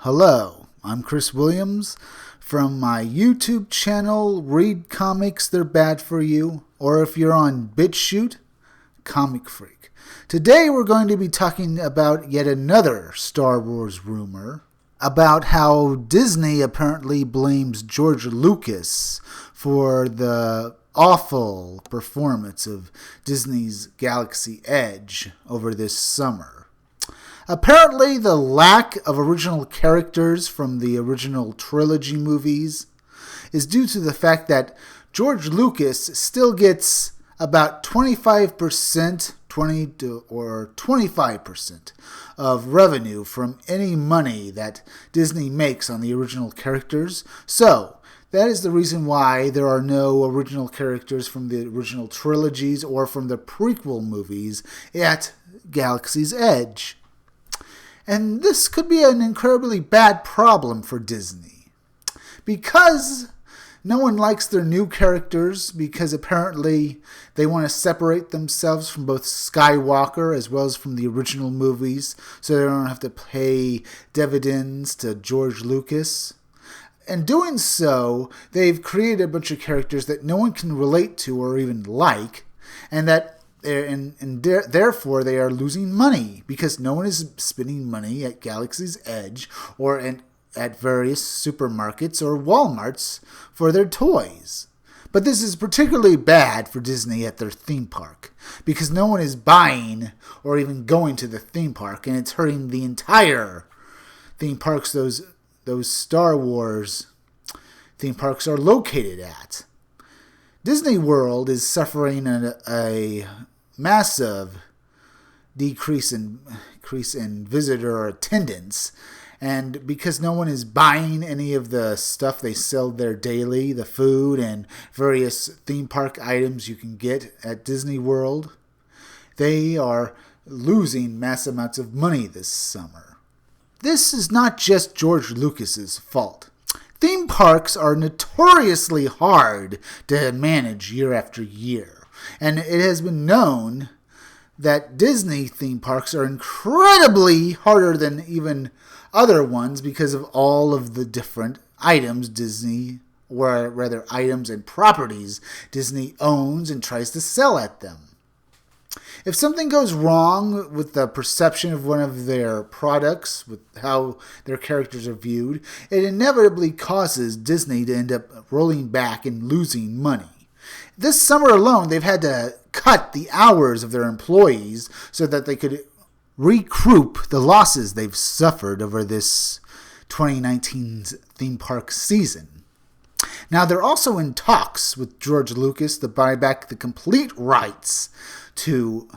Hello, I'm Chris Williams from my YouTube channel, Read Comics, They're Bad For You, or if you're on BitChute, Comic Freak. Today we're going to be talking about yet another Star Wars rumor about how Disney apparently blames George Lucas for the awful performance of Disney's Galaxy Edge over this summer. Apparently, the lack of original characters from the original trilogy movies is due to the fact that George Lucas still gets about 25%, 25% of revenue from any money that Disney makes on the original characters. So, that is the reason why there are no original characters from the original trilogies or from the prequel movies at Galaxy's Edge. And this could be an incredibly bad problem for Disney. Because no one likes their new characters, because apparently they want to separate themselves from both Skywalker as well as from the original movies, so they don't have to pay dividends to George Lucas. In doing so, they've created a bunch of characters that no one can relate to or even like, and therefore they are losing money because no one is spending money at Galaxy's Edge or at various supermarkets or Walmarts for their toys. But this is particularly bad for Disney at their theme park because no one is buying or even going to the theme park, and it's hurting the entire theme parks those Star Wars theme parks are located at. Disney World is suffering a massive decrease in visitor attendance, and because no one is buying any of the stuff they sell there daily, the food and various theme park items you can get at Disney World, they are losing mass amounts of money this summer. This is not just George Lucas's fault. Theme parks are notoriously hard to manage year after year, and it has been known that Disney theme parks are incredibly harder than even other ones because of all of the different items items and properties Disney owns and tries to sell at them. If something goes wrong with the perception of one of their products, with how their characters are viewed, it inevitably causes Disney to end up rolling back and losing money. This summer alone, they've had to cut the hours of their employees so that they could recoup the losses they've suffered over this 2019 theme park season. Now, they're also in talks with George Lucas to buy back the complete rights to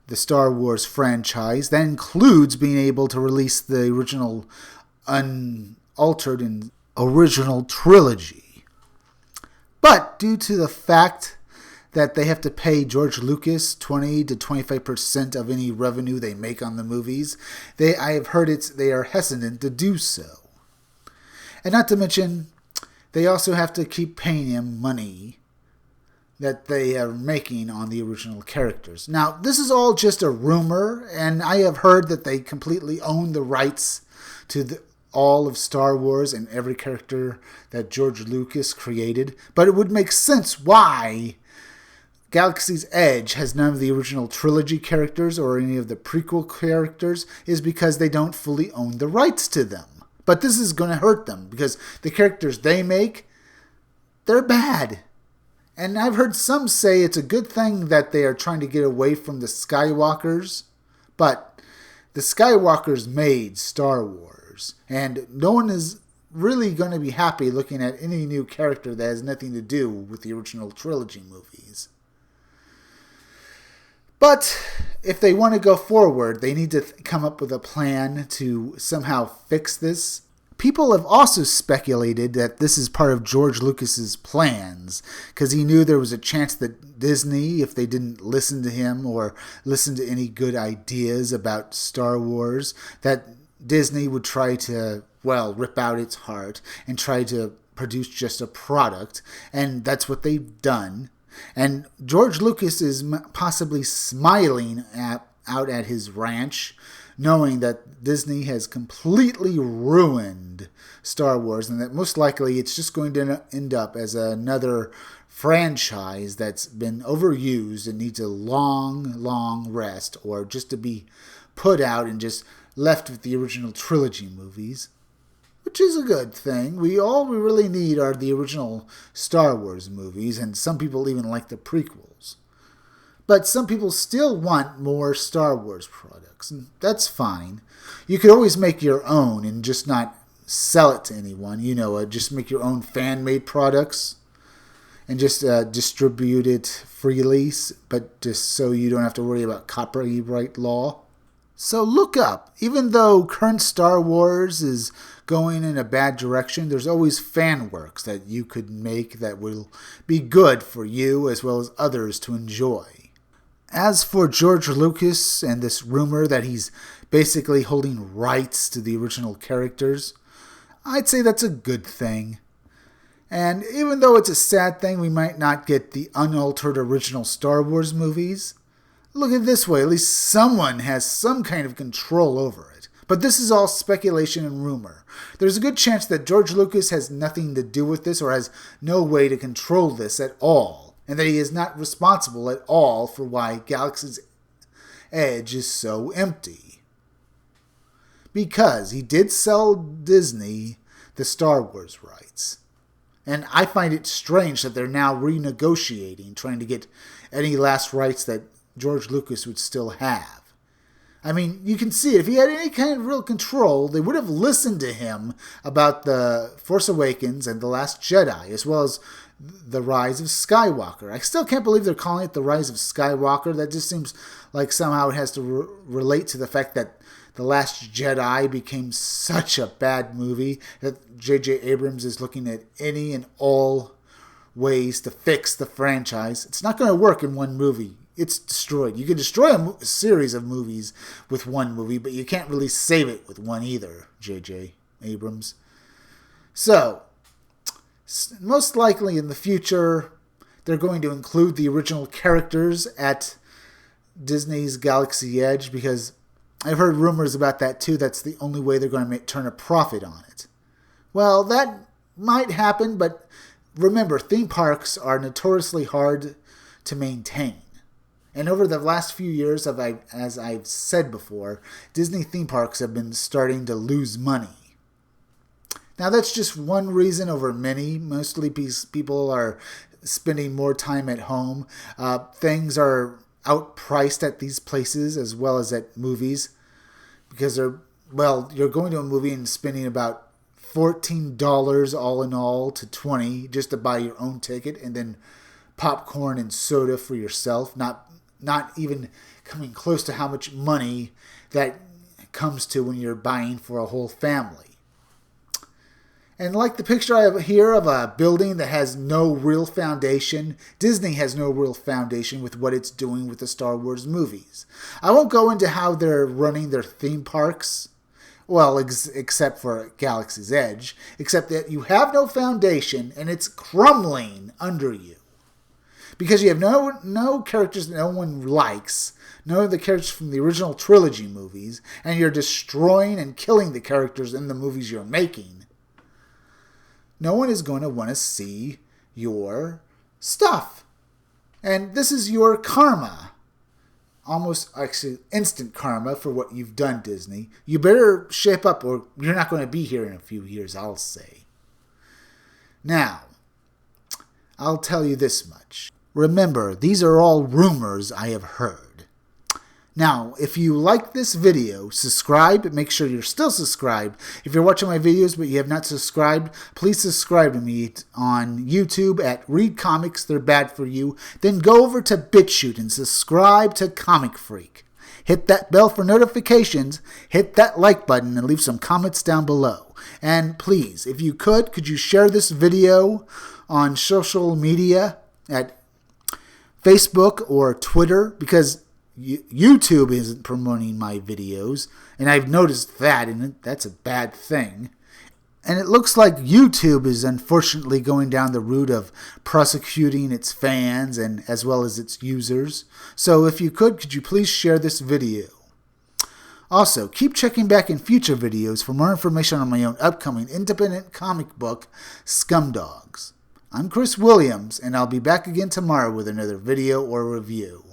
the Star Wars franchise. That includes being able to release the original unaltered and original trilogy. But due to the fact that they have to pay George Lucas 20 to 25% of any revenue they make on the movies, I have heard they are hesitant to do so. And not to mention, they also have to keep paying him money that they are making on the original characters. Now, this is all just a rumor, and I have heard that they completely own the rights to all of Star Wars and every character that George Lucas created. But it would make sense why Galaxy's Edge has none of the original trilogy characters or any of the prequel characters, is because they don't fully own the rights to them. But this is going to hurt them because the characters they make, they're bad. And I've heard some say it's a good thing that they are trying to get away from the Skywalkers, but the Skywalkers made Star Wars, and no one is really going to be happy looking at any new character that has nothing to do with the original trilogy movies. But if they want to go forward, they need to come up with a plan to somehow fix this. People have also speculated that this is part of George Lucas's plans, because he knew there was a chance that Disney, if they didn't listen to him or listen to any good ideas about Star Wars, that Disney would try to, rip out its heart and try to produce just a product, and that's what they've done. And George Lucas is possibly smiling out at his ranch knowing that Disney has completely ruined Star Wars and that most likely it's just going to end up as another franchise that's been overused and needs a long rest, or just to be put out and just left with the original trilogy movies, which is a good thing. All we really need are the original Star Wars movies, and some people even like the prequels. But some people still want more Star Wars products, and that's fine. You could always make your own and just not sell it to anyone. Just make your own fan-made products and just distribute it freely, but just so you don't have to worry about copyright law. So look up. Even though current Star Wars is going in a bad direction, there's always fan works that you could make that will be good for you as well as others to enjoy. As for George Lucas and this rumor that he's basically holding rights to the original characters, I'd say that's a good thing. And even though it's a sad thing we might not get the unaltered original Star Wars movies, look at it this way, at least someone has some kind of control over it. But this is all speculation and rumor. There's a good chance that George Lucas has nothing to do with this or has no way to control this at all, and that he is not responsible at all for why Galaxy's Edge is so empty. Because he did sell Disney the Star Wars rights. And I find it strange that they're now renegotiating, trying to get any last rights that George Lucas would still have. I mean, you can see it. If he had any kind of real control, they would have listened to him about The Force Awakens and The Last Jedi, as well as The Rise of Skywalker. I still can't believe they're calling it The Rise of Skywalker. That just seems like somehow it has to relate to the fact that The Last Jedi became such a bad movie that J.J. Abrams is looking at any and all ways to fix the franchise. It's not going to work in one movie. It's destroyed. You can destroy a series of movies with one movie, but you can't really save it with one either, J.J. Abrams. So, most likely in the future, they're going to include the original characters at Disney's Galaxy Edge, because I've heard rumors about that too. That's the only way they're going to turn a profit on it. Well, that might happen, but remember, theme parks are notoriously hard to maintain. And over the last few years, as I've said before, Disney theme parks have been starting to lose money. Now, that's just one reason over many. Mostly people are spending more time at home. Things are outpriced at these places as well as at movies, because you're going to a movie and spending about $14 all in all to $20 just to buy your own ticket, and then popcorn and soda for yourself, not even coming close to how much money that comes to when you're buying for a whole family. And like the picture I have here of a building that has no real foundation, Disney has no real foundation with what it's doing with the Star Wars movies. I won't go into how they're running their theme parks, well, except for Galaxy's Edge, except that you have no foundation and it's crumbling under you. Because you have no characters that no one likes, none of the characters from the original trilogy movies, and you're destroying and killing the characters in the movies you're making. No one is going to want to see your stuff. And this is your karma. Almost actually instant karma for what you've done, Disney. You better shape up or you're not going to be here in a few years, I'll say. Now, I'll tell you this much. Remember, these are all rumors I have heard. Now, if you like this video, subscribe. Make sure you're still subscribed. If you're watching my videos but you have not subscribed, please subscribe to me on YouTube at Read Comics, They're Bad For You. Then go over to BitChute and subscribe to Comic Freak. Hit that bell for notifications, hit that like button, and leave some comments down below. And please, if you could you share this video on social media at Facebook or Twitter, because YouTube isn't promoting my videos, and I've noticed that, and that's a bad thing. And it looks like YouTube is unfortunately going down the route of prosecuting its fans and as well as its users. So if you could you please share this video? Also, keep checking back in future videos for more information on my own upcoming independent comic book, Scumdogs. I'm Chris Williams, and I'll be back again tomorrow with another video or review.